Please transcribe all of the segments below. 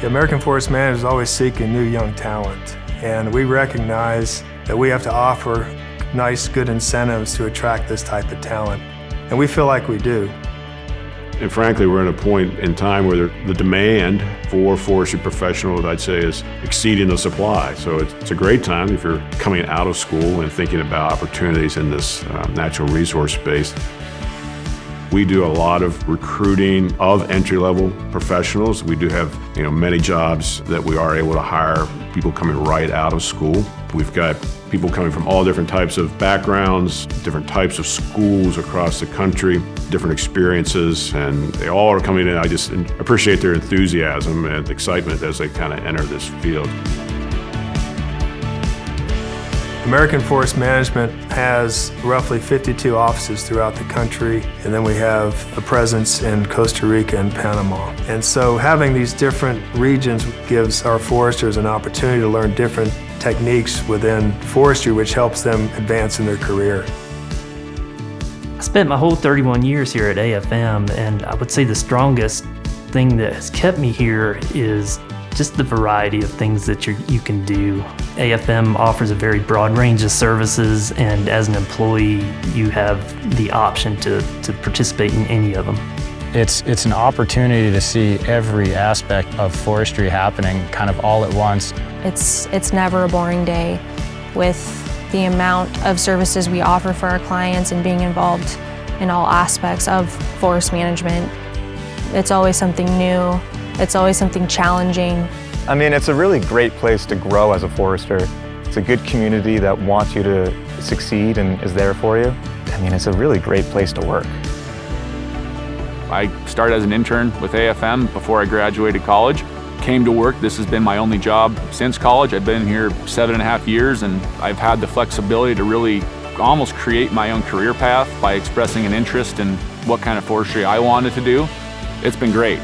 The American Forest Manager is always seeking new young talent, and we recognize that we have to offer nice, good incentives to attract this type of talent, and we feel like we do. And frankly, we're at a point in time where the demand for forestry professionals, I'd say, is exceeding the supply. So it's a great time if you're coming out of school and thinking about opportunities in this natural resource space. We do a lot of recruiting of entry-level professionals. We do have many jobs that we are able to hire people coming right out of school. We've got people coming from all different types of backgrounds, different types of schools across the country, different experiences, and they all are coming in. I just appreciate their enthusiasm and excitement as they kind of enter this field. American Forest Management has roughly 52 offices throughout the country, and then we have a presence in Costa Rica and Panama. And so having these different regions gives our foresters an opportunity to learn different techniques within forestry, which helps them advance in their career. I spent my whole 31 years here at AFM, and I would say the strongest thing that has kept me here is just the variety of things that you can do. AFM offers a very broad range of services, and as an employee, you have the option to participate in any of them. It's an opportunity to see every aspect of forestry happening kind of all at once. It's never a boring day with the amount of services we offer for our clients and being involved in all aspects of forest management. It's always something new. It's always something challenging. I mean, it's a really great place to grow as a forester. It's a good community that wants you to succeed and is there for you. I mean, it's a really great place to work. I started as an intern with AFM before I graduated college. Came to work. This has been my only job since college. I've been here 7.5 years, and I've had the flexibility to really almost create my own career path by expressing an interest in what kind of forestry I wanted to do. It's been great.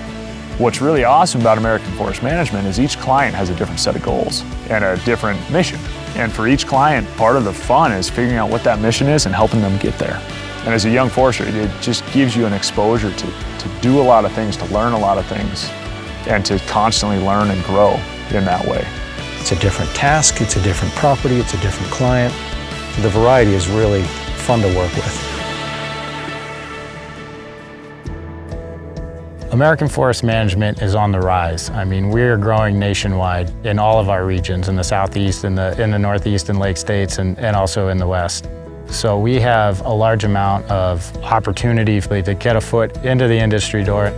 What's really awesome about American Forest Management is each client has a different set of goals and a different mission. And for each client, part of the fun is figuring out what that mission is and helping them get there. And as a young forester, it just gives you an exposure to do a lot of things, to learn a lot of things, and to constantly learn and grow in that way. It's a different task, it's a different property, it's a different client. The variety is really fun to work with. American Forest Management is on the rise. I mean, we're growing nationwide in all of our regions, in the Southeast, in the Northeast and Lake States, and also in the West. So we have a large amount of opportunity to get a foot into the industry door.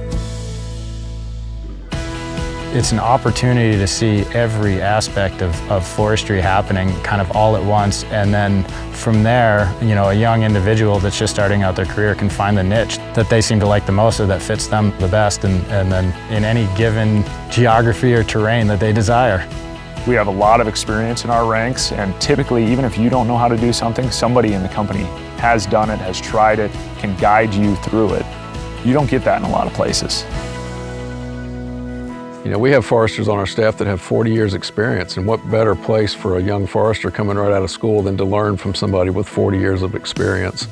It's an opportunity to see every aspect of forestry happening kind of all at once, and then from there, a young individual that's just starting out their career can find the niche that they seem to like the most or that fits them the best, and then in any given geography or terrain that they desire. We have a lot of experience in our ranks, and typically, even if you don't know how to do something, somebody in the company has done it, has tried it, can guide you through it. You don't get that in a lot of places. We have foresters on our staff that have 40 years experience, and what better place for a young forester coming right out of school than to learn from somebody with 40 years of experience.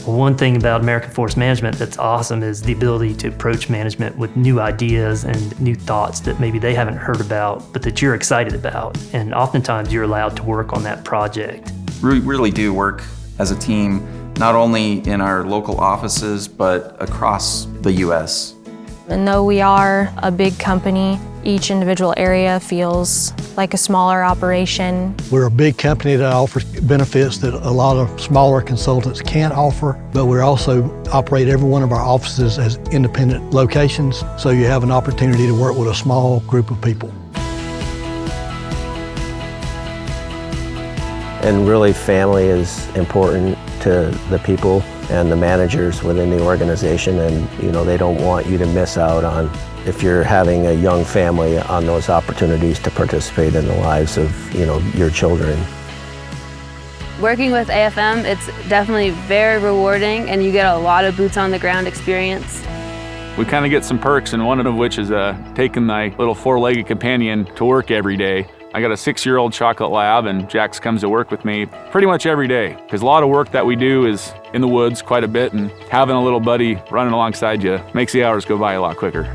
One thing about American Forest Management that's awesome is the ability to approach management with new ideas and new thoughts that maybe they haven't heard about, but that you're excited about. And oftentimes you're allowed to work on that project. We really do work as a team, not only in our local offices, but across the U.S. And though we are a big company, each individual area feels like a smaller operation. We're a big company that offers benefits that a lot of smaller consultants can't offer, but we also operate every one of our offices as independent locations, so you have an opportunity to work with a small group of people. And really, family is important to the people and the managers within the organization, and they don't want you to miss out on, if you're having a young family, on those opportunities to participate in the lives of your children. Working with AFM, it's definitely very rewarding, and you get a lot of boots on the ground experience. We kind of get some perks, and one of which is taking my little four-legged companion to work every day. I got a 6-year-old chocolate lab, and Jax comes to work with me pretty much every day, because a lot of work that we do is in the woods quite a bit, and having a little buddy running alongside you makes the hours go by a lot quicker.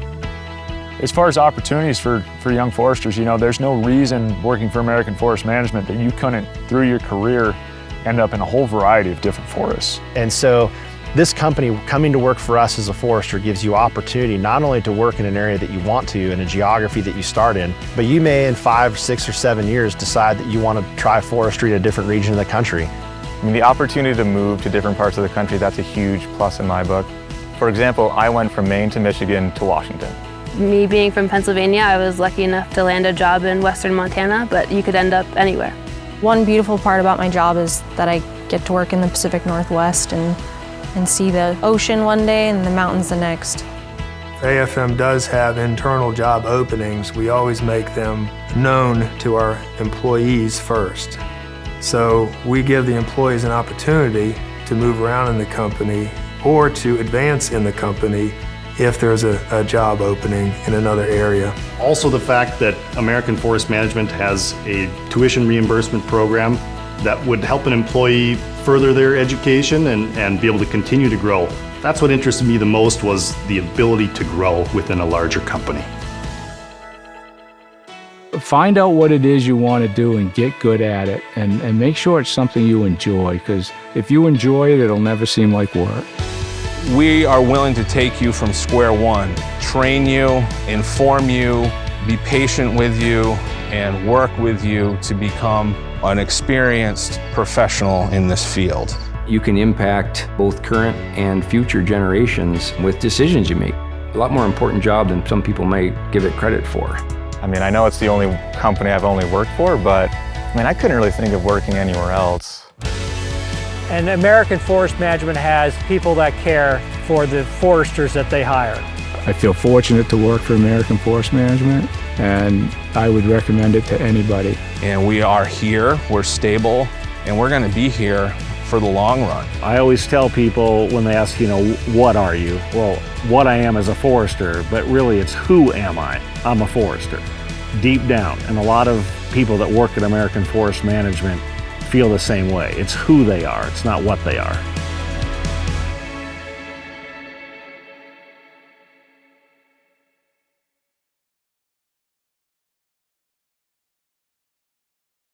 As far as opportunities for young foresters, there's no reason working for American Forest Management that you couldn't, through your career, end up in a whole variety of different forests. And so this company coming to work for us as a forester gives you opportunity not only to work in an area that you want to, in a geography that you start in, but you may in 5, 6, or 7 years decide that you want to try forestry in a different region of the country. I mean, the opportunity to move to different parts of the country, that's a huge plus in my book. For example, I went from Maine to Michigan to Washington. Me being from Pennsylvania, I was lucky enough to land a job in western Montana, but you could end up anywhere. One beautiful part about my job is that I get to work in the Pacific Northwest and see the ocean one day and the mountains the next. AFM does have internal job openings. We always make them known to our employees first. So we give the employees an opportunity to move around in the company or to advance in the company if there's a job opening in another area. Also the fact that American Forest Management has a tuition reimbursement program that would help an employee further their education and be able to continue to grow. That's what interested me the most, was the ability to grow within a larger company. Find out what it is you want to do and get good at it, and make sure it's something you enjoy, because if you enjoy it, it'll never seem like work. We are willing to take you from square one, train you, inform you, be patient with you, and work with you to become an experienced professional in this field. You can impact both current and future generations with decisions you make. A lot more important job than some people may give it credit for. I mean, I know it's the only company I've only worked for, but I mean, I couldn't really think of working anywhere else. And American Forest Management has people that care for the foresters that they hire. I feel fortunate to work for American Forest Management, and I would recommend it to anybody. And we are here, we're stable, and we're going to be here for the long run. I always tell people when they ask, what are you? Well, what I am as a forester, but really it's who am I? I'm a forester, deep down. And a lot of people that work at American Forest Management feel the same way. It's who they are, it's not what they are.